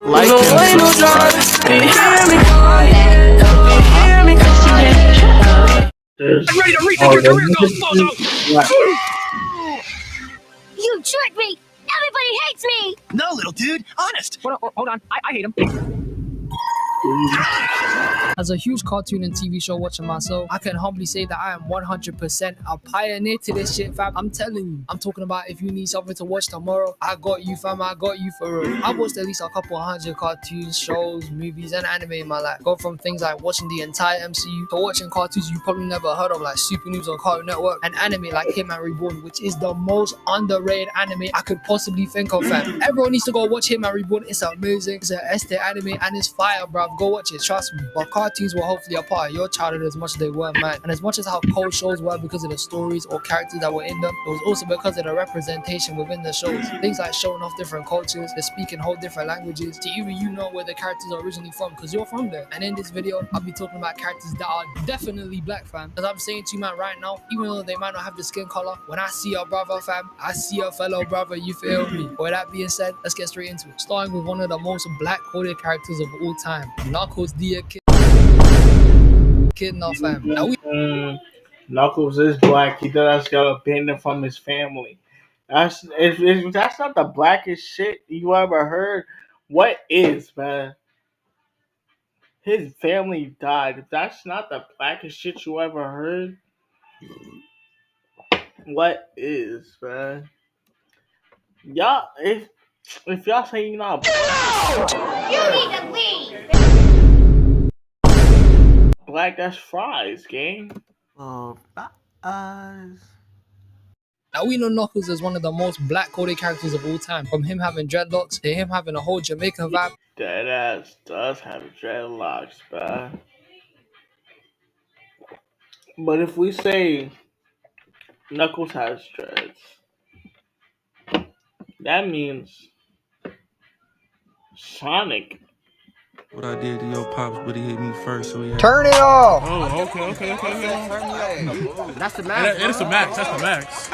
Like him. I'm ready to rethink your career goals, bozo! You tricked me! Everybody hates me! No, little dude, honest. Hold on. I hate him. As a huge cartoon and TV show watcher myself, I can humbly say that I am 100% a pioneer to this shit, fam. I'm telling you. I'm talking about if you need something to watch tomorrow, I got you, fam. I got you for real. I've watched at least a couple hundred cartoons, shows, movies, and anime in my life. Go from things like watching the entire MCU to watching cartoons you probably never heard of, like Super News on Cartoon Network, and anime like Hitman Reborn, which is the most underrated anime I could possibly think of, fam. Everyone needs to go watch Hitman Reborn. It's amazing. It's an ST anime and it's fire, bruv. Go watch it, trust me. But cartoons were hopefully a part of your childhood as much as they were mine. And as much as how cold shows were because of the stories or characters that were in them, it was also because of the representation within the shows. Things like showing off different cultures, they speak in whole different languages, to even you know where the characters are originally from, because you're from there. And in this video, I'll be talking about characters that are definitely black, fam. As I'm saying to you, man, right now, even though they might not have the skin color, when I see a brother, fam, I see a fellow brother, you feel me? With that being said, let's get straight into it. Starting with one of the most black-coded characters of all time, Knuckles the Echidna, fam. Now Knuckles is black. He does got abandoned from his family. If that's not the blackest shit you ever heard, what is, man? His family died. If that's not the blackest shit you ever heard, what is, man? Y'all, if y'all say you're not You need to leave! black, that's fries, gang. Now we know Knuckles is one of the most black-coded characters of all time. From him having dreadlocks to him having a whole Jamaican vibe. That ass does have dreadlocks, man. But if we say Knuckles has dreads, that means Sonic. What I did to your pops, but he hit me first, so he had. Turn it off! Oh, okay. That's the max. It's a max. That's the max.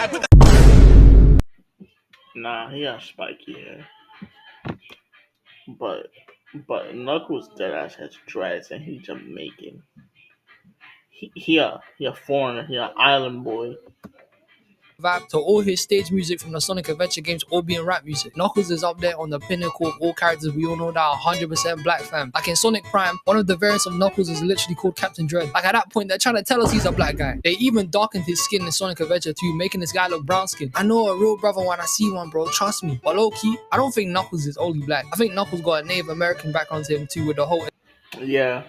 Nah, he got spiky hair. But Knuckles deadass has dreads and he's Jamaican. He a foreigner, he an island boy. Vibe to all his stage music from the Sonic Adventure games all being rap music. Knuckles is up there on the pinnacle of all characters we all know that are 100% black, fam. Like in Sonic Prime, one of the variants of Knuckles is literally called Captain Dread. Like at that point, they're trying to tell us he's a black guy. They even darkened his skin in Sonic Adventure 2, making this guy look brown skin. I know a real brother when I see one, bro, trust me. But low key, I don't think Knuckles is only black. I think Knuckles got a Native American background to him too, with the whole... Yeah,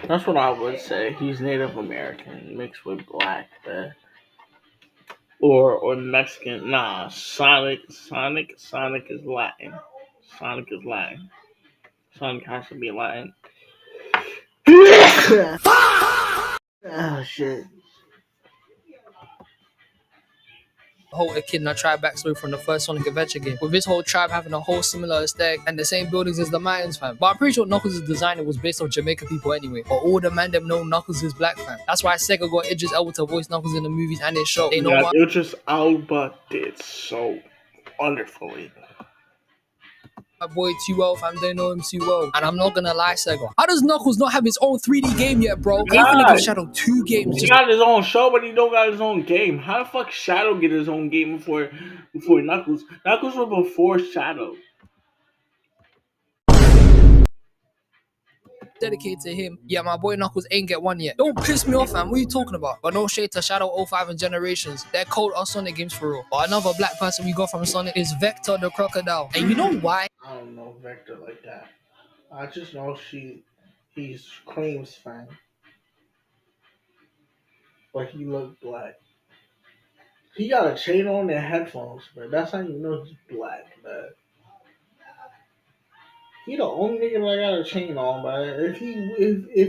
that's what I would say. He's Native American mixed with black, man. Or Mexican. Nah, Sonic is Latin. Sonic is Latin. Sonic has to be Latin. Oh shit. whole Echidna tribe backstory from the first Sonic Adventure game, with this whole tribe having a whole similar aesthetic and the same buildings as the Mayans, fam. But I'm pretty sure Knuckles' design was based on Jamaican people anyway. But all the man them know Knuckles is black, fam. That's why Sega got Idris Elba to voice Knuckles in the movies and their show. They know what? Idris Elba did so wonderfully. My boy too well, fam. They know him too well. And I'm not gonna lie, Sega. How does Knuckles not have his own 3D game yet, bro? They finna give Shadow 2 games. He got his own show, but he don't got his own game. How the fuck Shadow get his own game before Knuckles? Knuckles was before Shadow. Dedicated to him. Yeah, my boy Knuckles ain't get one yet. Don't piss me off, fam. What are you talking about? But no shade to Shadow 05 and Generations. They're cold on Sonic games for real. But another black person we got from Sonic is Vector the Crocodile. And you know why? I don't know Vector like that. I just know he's Cream's fan. But he looked black. He got a chain on and headphones, but that's how you know he's black, man. He the only nigga that got a chain on, man. If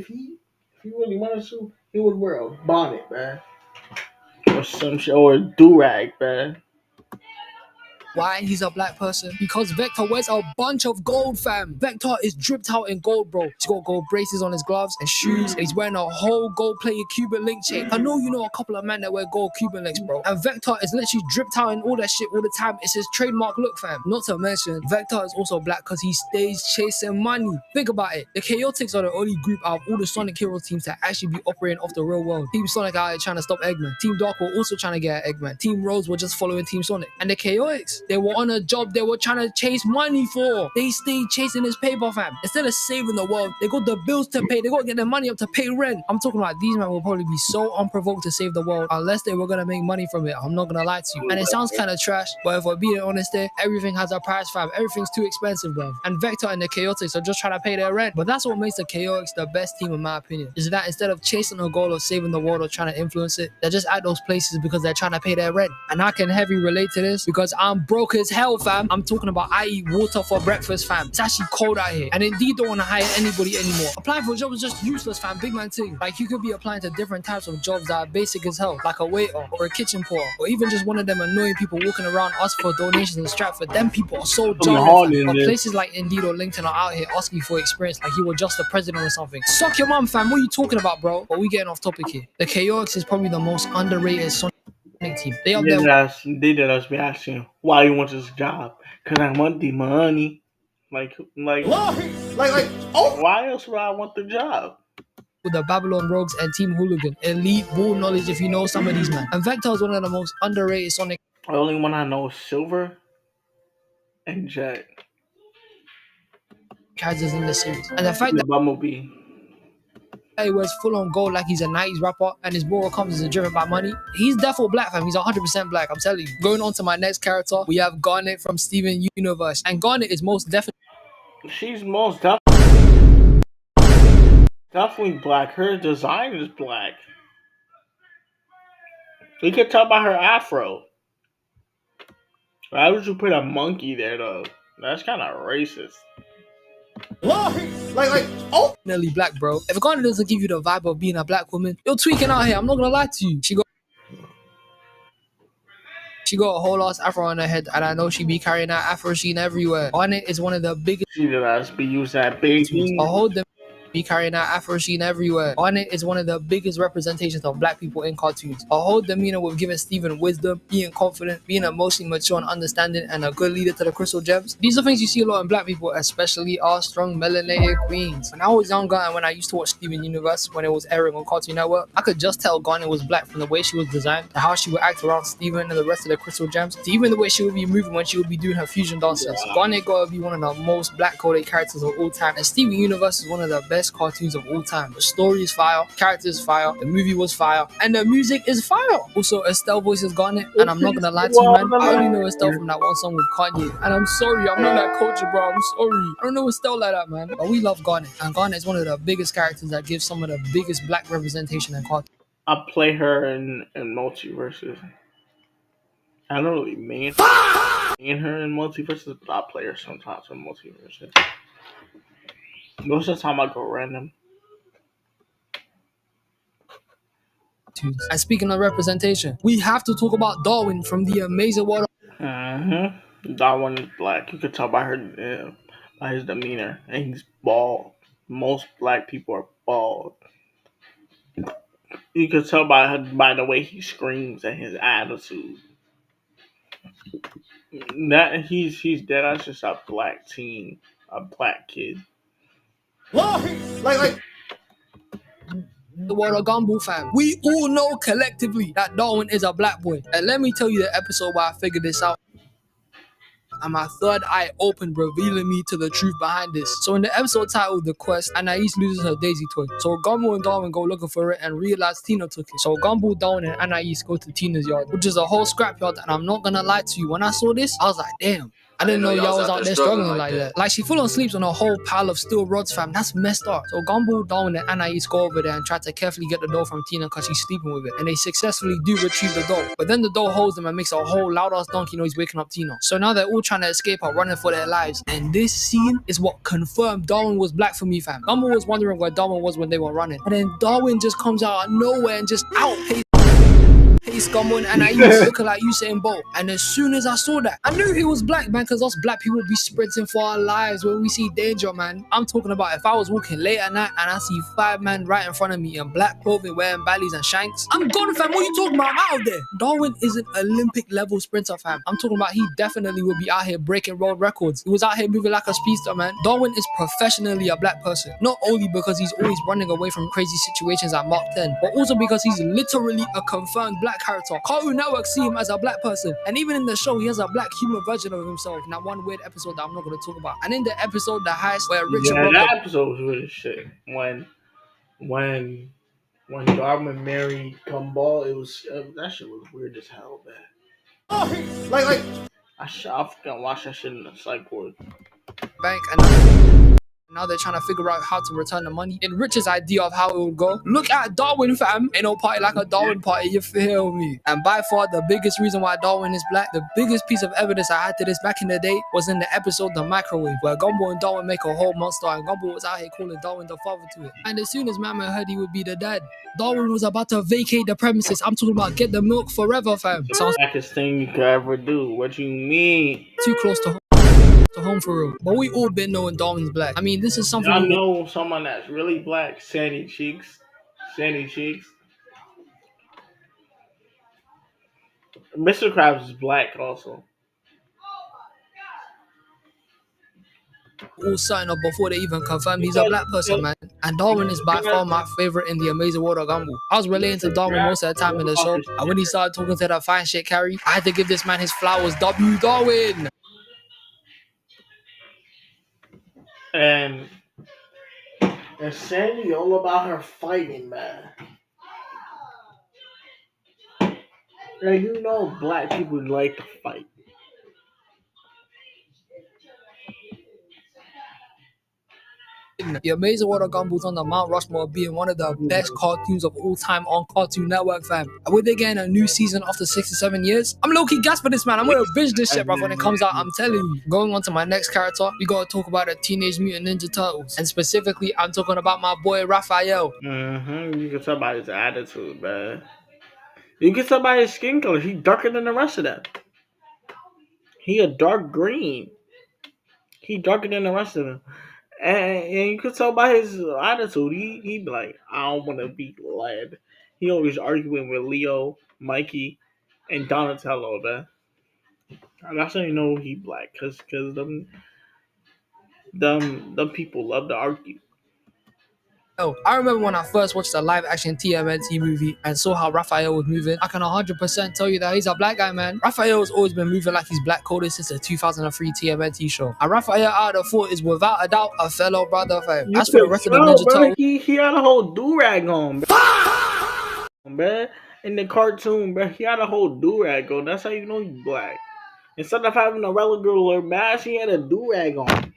he really wanted to, he would wear a bonnet, man. Or some shit, or a do-rag, man. Why he's a black person? Because Vector wears a bunch of gold, fam. Vector is dripped out in gold, bro. He's got gold braces on his gloves and shoes, and he's wearing a whole gold-plated Cuban link chain. I know you know a couple of men that wear gold Cuban links, bro. And Vector is literally dripped out in all that shit all the time. It's his trademark look, fam. Not to mention, Vector is also black because he stays chasing money. Think about it. The Chaotix are the only group out of all the Sonic Hero teams that actually be operating off the real world. Team Sonic out here trying to stop Eggman. Team Dark were also trying to get at Eggman. Team Rose were just following Team Sonic. And the Chaotix, they were on a job they were trying to chase money for. They stayed chasing this paper, fam. Instead of saving the world, they got the bills to pay. They got to get their money up to pay rent. I'm talking about these men will probably be so unprovoked to save the world unless they were going to make money from it. I'm not going to lie to you. And it sounds kind of trash, but if we're being honest there, everything has a price, fam. Everything's too expensive, bro. And Vector and the Chaotix are just trying to pay their rent. But that's what makes the Chaotix the best team, in my opinion, is that instead of chasing a goal or saving the world or trying to influence it, they're just at those places because they're trying to pay their rent. And I can heavy relate to this because I'm broke as hell, fam. I'm talking about I eat water for breakfast, fam. It's actually cold out here. And Indeed don't want to hire anybody anymore. Applying for a job is just useless, fam. Big man thing. Like, you could be applying to different types of jobs that are basic as hell, like a waiter or a kitchen porter, or even just one of them annoying people walking around asking for donations in Stratford. Them people are so jarring, but places like Indeed or LinkedIn are out here asking for experience like you were just the president or something. Suck your mum, fam. What are you talking about, bro? But we getting off topic here. The Chaotix is probably the most underrated Sonic team. They up there. They did us be asking why you want this job. Cause I want the money. Like, oh, why else would I want the job? With the Babylon Rogues and Team Hooligan. Elite ball knowledge if you know some of these men. And Vector is one of the most underrated Sonic. The only one I know is Silver and Jet. Characters in the series. And the fact that Bumblebee, he wears full on gold like he's a 90s rapper and his moral compass is driven by money. He's definitely black, fam. He's 100% black, I'm telling you. Going on to my next character, we have Garnet from Steven Universe. And Garnet is most definitely... She's most definitely black. Her design is black. You can tell by her afro. Why would you put a monkey there, though? That's kind of racist. Oh, nearly black, bro. If Garnet doesn't give you the vibe of being a black woman, you're tweaking out here. I'm not gonna lie to you. She got a whole ass afro on her head, and I know she be carrying that afro sheen everywhere. Garnet is one of the biggest. She does be using that baby. I hold them. Be carrying that afro sheen everywhere. Garnet is one of the biggest representations of black people in cartoons. Her whole demeanor with giving Steven wisdom, being confident, being emotionally mature and understanding, and a good leader to the Crystal Gems. These are things you see a lot in black people, especially our strong melanated queens. When I was younger and when I used to watch Steven Universe when it was airing on Cartoon Network, I could just tell Garnet was black from the way she was designed, to how she would act around Steven and the rest of the Crystal Gems, to even the way she would be moving when she would be doing her fusion dances. Garnet gotta be one of the most black coded characters of all time, and Steven Universe is one of the best cartoons of all time. The story is fire, character is fire, the movie was fire, and the music is fire. Also, Estelle voices Garnet, and I'm not gonna lie to you, man, I only know Estelle from that one song with Kanye, and I'm sorry, I'm not that culture, bro. I'm sorry. I don't know Estelle like that, man. But we love Garnet, and Garnet is one of the biggest characters that gives some of the biggest black representation in cartoons. I play her in Multiverses. I don't really mean her in Multiverses, but I play her sometimes in Multiverses. Most of the time I go random. And speaking of representation, we have to talk about Darwin from The Amazing World. Darwin is black. You can tell by by his demeanor, and he's bald. Most black people are bald. You can tell by the way he screams and his attitude. That he's dead. That's just a black teen, a black kid. The world of Gumball, fam. We all know collectively that Darwin is a black boy. And let me tell you the episode where I figured this out. And my third eye opened, revealing me to the truth behind this. So in the episode titled The Quest, Anais loses her Daisy toy. So Gumball and Darwin go looking for it and realize Tina took it. So Gumball, Darwin, and Anais go to Tina's yard, which is a whole scrapyard. And I'm not gonna lie to you, when I saw this, I was like, damn. I didn't know y'all was out there struggling like that. Like, she full on sleeps on a whole pile of steel rods, fam. That's messed up. So Gumball, Darwin, and Anais go over there and try to carefully get the doll from Tina because she's sleeping with it. And they successfully do retrieve the doll. But then the doll holds them and makes a whole loud-ass donkey noise waking up Tina. So now they're all trying to escape her, running for their lives. And this scene is what confirmed Darwin was black for me, fam. Gumball was wondering where Darwin was when they were running. And then Darwin just comes out of nowhere and just outpaces He's Gumbo and Ayus looking like Usain Bolt. And as soon as I saw that, I knew he was black, man, because us black people be sprinting for our lives when we see danger, man. I'm talking about if I was walking late at night and I see 5 men right in front of me in black clothing wearing ballies and shanks, I'm gone, fam. What you talking about? I'm out of there. Darwin is an Olympic level sprinter, fam. I'm talking about he definitely would be out here breaking world records. He was out here moving like a speedster, man. Darwin is professionally a black person. Not only because he's always running away from crazy situations at Mark 10, but also because he's literally a confirmed black character. Cartoon Network see him as a black person, and even in the show, he has a black human version of himself in that one weird episode that I'm not going to talk about. And in the episode, The Heist, where Richard that episode was really shit. When Darwin married Gumball, it was that shit was weird as hell, man. Oh, like. I fucking watched that shit in the psych ward. Bank, and now they're trying to figure out how to return the money. In Rich's idea of how it would go, look at Darwin, fam. Ain't no party like a Darwin party, you feel me? And by far, the biggest reason why Darwin is black, the biggest piece of evidence I had to this back in the day was in the episode The Microwave, where Gumbo and Darwin make a whole monster, and Gumbo was out here calling Darwin the father to it. And as soon as Mama heard he would be the dad, Darwin was about to vacate the premises. I'm talking about get the milk forever, fam. Sounds like the blackest thing you could ever do. What you mean? Too close to home for real. But we all been knowing Darwin's black. I mean, this is something. I know someone that's really black. Sandy Cheeks. Mr. Krabs is black also. All signed up before they even confirmed he's a black person, man. And Darwin is by far my favorite in the Amazing World of Gumball. I was relating to Darwin most of the time in the show, and when he started talking to that fine shit Carrie, I had to give this man his flowers. W Darwin. And Sandy all about her fighting, man. And you know black people like to fight. The Amazing World of Gumball's on the Mount Rushmore being one of the best cartoons of all time on Cartoon Network, fam. And with they getting a new season after 67 years, I'm low-key gasping this, man. I'm gonna binge this shit, bro, when it comes out. I'm telling you. Going on to my next character, we gotta talk about the Teenage Mutant Ninja Turtles. And specifically, I'm talking about my boy Raphael. You can tell by his attitude, man. You can tell by his skin color. He's darker than the rest of them. He a dark green. He darker than the rest of them. And you could tell by his attitude, he be like, I don't want to be led. He always arguing with Leo, Mikey, and Donatello, man. That's how you know he black, cause them people love to argue. Oh, I remember when I first watched the live-action TMNT movie and saw how Raphael was moving. I can 100% tell you that he's a black guy, man. Raphael has always been moving like he's black-coded since the 2003 TMNT show. And Raphael out of the four is without a doubt a fellow brother, fam. As for the rest of the Ninja Turtles, he had a whole do-rag on, man. In the cartoon, bro, he had a whole do-rag on. That's how you know he's black. Instead of having a regular mask, he had a do-rag on.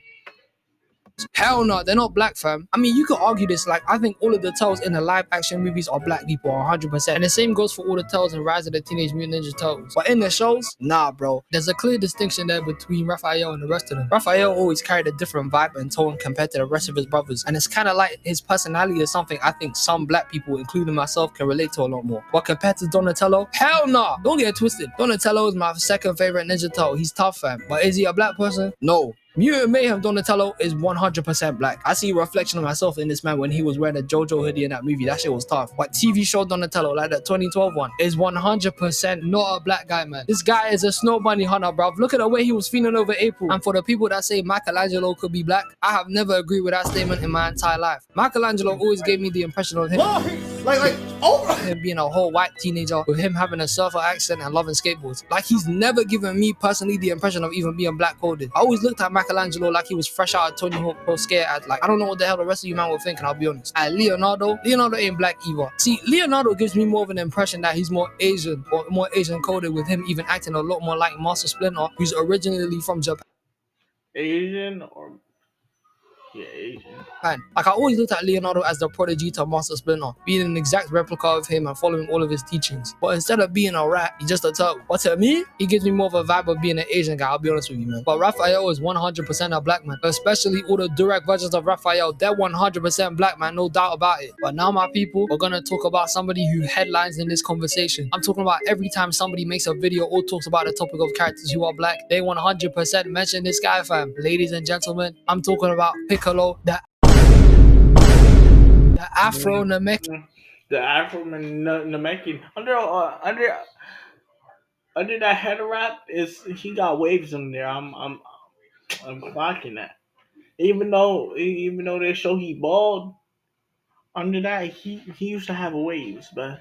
hell no, they're not black, fam. I mean, you could argue this, like, I think all of the Turtles in the live-action movies are black people, 100%. And the same goes for all the Turtles in Rise of the Teenage Mutant Ninja Turtles. But in the shows, nah, bro. There's a clear distinction there between Raphael and the rest of them. Raphael always carried a different vibe and tone compared to the rest of his brothers. And it's kind of like his personality is something I think some black people, including myself, can relate to a lot more. But compared to Donatello, hell nah. Don't get it twisted. Donatello is my second favorite Ninja Turtle. He's tough, fam. But is he a black person? No. Mutant Mayhem Donatello is 100% black. I see a reflection of myself in this man when he was wearing a JoJo hoodie in that movie. That shit was tough. But TV show Donatello, like that 2012 one, is 100% not a black guy, man. This guy is a snow bunny hunter, bruv. Look at the way he was feeling over April. And for the people that say Michelangelo could be black, I have never agreed with that statement in my entire life. Michelangelo always gave me the impression of him him being a whole white teenager with him having a surfer accent and loving skateboards. Like, he's never given me personally the impression of even being black coded. I always looked at Michelangelo like he was fresh out of Tony Hawk Pro Scare Ad. Like, I don't know what the hell the rest of you man were thinking, I'll be honest. And Leonardo ain't black either. See, Leonardo gives me more of an impression that he's more Asian or more Asian coded, with him even acting a lot more like Master Splinter, who's originally from Japan. Asian or Yeah, Asian. Man, like I always looked at Leonardo as the prodigy to Master Splinter, being an exact replica of him and following all of his teachings. But instead of being a rat, he's just a turtle. But to me, he gives me more of a vibe of being an Asian guy, I'll be honest with you, man. But Raphael is 100% a black man, especially all the direct versions of Raphael. They're 100% black, man, no doubt about it. But now, my people, we're gonna talk about somebody who headlines in this conversation. I'm talking about every time somebody makes a video or talks about the topic of characters who are black, they 100% mention this guy, fam. Ladies and gentlemen, I'm talking about Piccolo, the Afro Namekian. The Afro Namekian. Under that head wrap is he got waves in there. I'm clocking that. Even though they show he bald, under that he used to have waves, but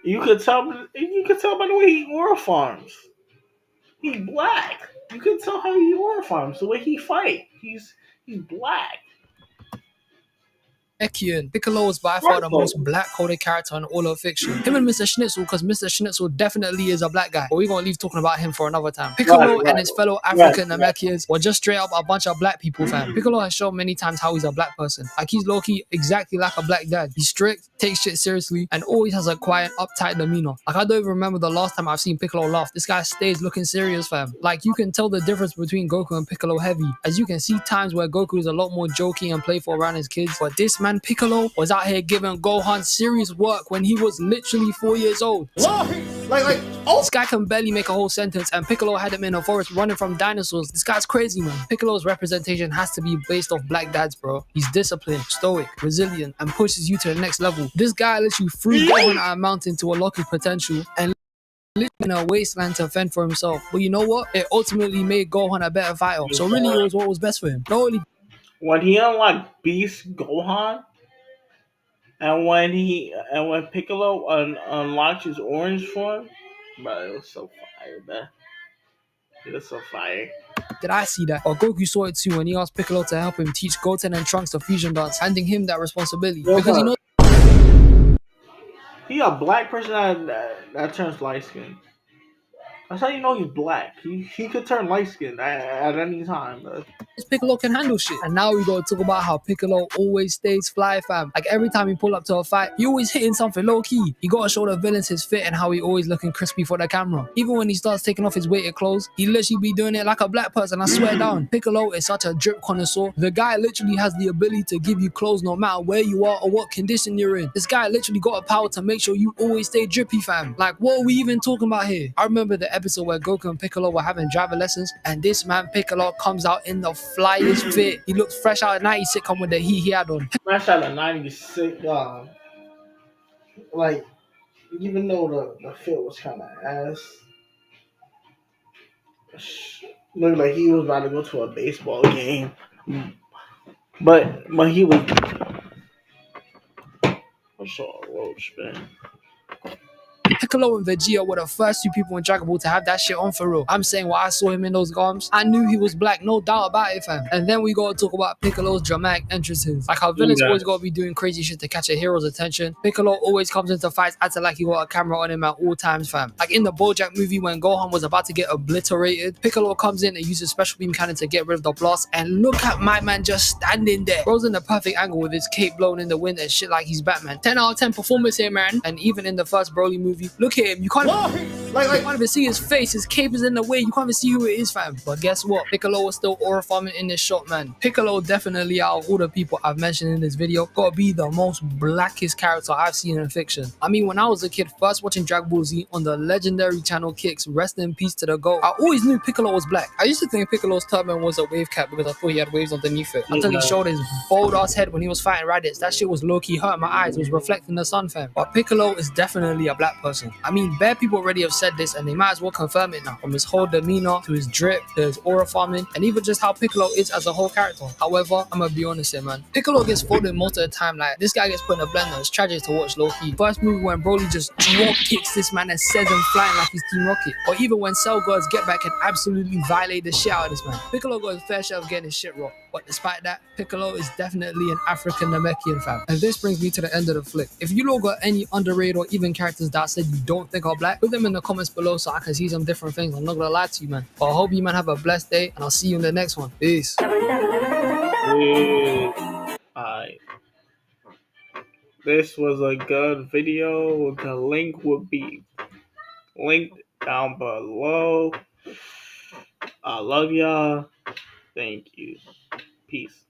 you could tell by the way he uniforms. He black. You can tell how he uniforms, the way he fight. He's black. Piccolo is by far the most black-coded character in all of fiction. Him and Mr. Schnitzel, because Mr. Schnitzel definitely is a black guy. But we're gonna leave talking about him for another time. Piccolo and his fellow African Namekians were just straight up a bunch of black people, fam. Piccolo has shown many times how he's a black person. Like he's low-key exactly like a black dad. He's strict, takes shit seriously, and always has a quiet, uptight demeanor. Like I don't even remember the last time I've seen Piccolo laugh. This guy stays looking serious, fam. Like you can tell the difference between Goku and Piccolo heavy. As you can see times where Goku is a lot more jokey and playful around his kids, but this man Piccolo was out here giving Gohan serious work when he was literally 4 years old. This guy can barely make a whole sentence, and Piccolo had him in a forest running from dinosaurs. This guy's crazy, man. Piccolo's representation has to be based off black dads, bro. He's disciplined, stoic, resilient, and pushes you to the next level. This guy literally threw Gohan out a mountain to unlock his potential and lived in a wasteland to fend for himself. But you know what? It ultimately made Gohan a better fighter. So really, it was what was best for him. Not only when he unlocked Beast Gohan, and when Piccolo unlocked his orange form, bro, it was so fire, man. It was so fire. Did I see that? Or Goku saw it too when he asked Piccolo to help him teach Goten and Trunks the fusion dance, handing him that responsibility. Because he knows he a black person that turns light skin. That's how you know he's black. He could turn light skin at any time, bro. Piccolo can handle shit. And now we gotta talk about how Piccolo always stays fly, fam. Like every time he pull up to a fight, he always hitting something low key. He gotta show the villains his fit and how he always looking crispy for the camera. Even when he starts taking off his weighted clothes, he literally be doing it like a black person. I swear down. Piccolo is such a drip connoisseur. The guy literally has the ability to give you clothes no matter where you are or what condition you're in. This guy literally got a power to make sure you always stay drippy, fam. Like what are we even talking about here? I remember the episode where Goku and Piccolo were having driver lessons, and this man Piccolo comes out in the flyest fit. He looks fresh out of 90s sitcom with the heat he had on. Fresh out of 90s sitcom. Like, even though the fit was kind of ass, looked like he was about to go to a baseball game. But he was. I saw a roach, man. Piccolo and Vegeta were the first two people in Dragon Ball to have that shit on for real. I'm saying when I saw him in those garms, I knew he was black, no doubt about it, fam. And then we gotta talk about Piccolo's dramatic entrances. Like how villains always gotta be doing crazy shit to catch a hero's attention. Piccolo always comes into fights acting like he got a camera on him at all times, fam. Like in the BoJack movie when Gohan was about to get obliterated, Piccolo comes in and uses special beam cannon to get rid of the blast, and look at my man just standing there. Bro's in the perfect angle with his cape blown in the wind and shit like he's Batman. 10 out of 10 performance here, man. And even in the first Broly movie, look at him. You can't even see his face. His cape is in the way. You can't even see who it is, fam. But guess what? Piccolo was still aura farming in this shot, man. Piccolo definitely, out of all the people I've mentioned in this video, gotta be the most blackest character I've seen in fiction. I mean, when I was a kid, first watching Dragon Ball Z on the legendary channel Kicks, rest in peace to the GOAT, I always knew Piccolo was black. I used to think Piccolo's turban was a wave cap because I thought he had waves underneath it. Until he showed his bold ass head when he was fighting Raditz. That shit was low-key hurting my eyes. It was reflecting the sun, fam. But Piccolo is definitely a black person. I mean, bare people already have said this, and they might as well confirm it now. From his whole demeanor to his drip to his aura farming, and even just how Piccolo is as a whole character. However, I'm gonna be honest here, man. Piccolo gets folded most of the time. Like this guy gets put in a blender. It's tragic to watch, low-key. First movie when Broly just drop kicks this man and sends him flying like he's Team Rocket. Or even when Cell Gods get back and absolutely violate the shit out of this man. Piccolo got his fair share of getting his shit rocked. But despite that, Piccolo is definitely an African Namekian, fam. And this brings me to the end of the flick. If you lot got any underrated or even characters that I said you don't think are black, put them in the comments below so I can see some different things. I'm not gonna lie to you, man. But I hope you man have a blessed day, and I'll see you in the next one. Peace. Alright. This was a good video. The link will be linked down below. I love y'all. Thank you. Peace.